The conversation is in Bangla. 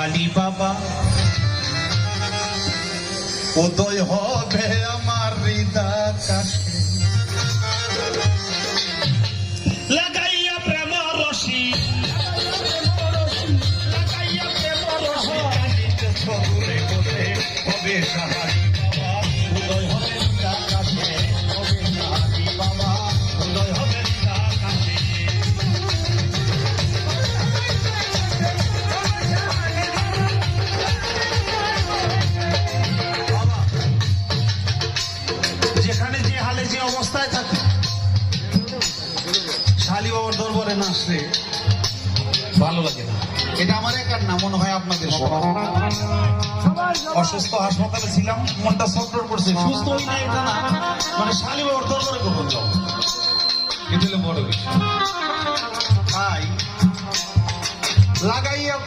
শালি বাবা উদয় হবে আমার হৃদয় কাছে লাগাইয়া প্রেম রশি লাগাইয়া প্রেম রশি কাঁদিতে ছগুরে বসে হবে শালি বাবা উদয় হবে হৃদয় কাছে হবে শালি বাবা উদয় হবে হৃদয় কাছে যেখানে যে হালে যে অবস্থায় থাকে শালি বাবার দরবারে না আসলে ভালো লাগে না। এটা আমার একার না, মনে হয় আপনাদের সবার। অসুস্থ হাসপাতালে ছিলাম, মনটা সফর করছে, সুস্থ হই না এটা না, মানে শালি বাবার দরবারে কখন যাও, এটা হলো বড় বিষয়। তাই লাগাইয়া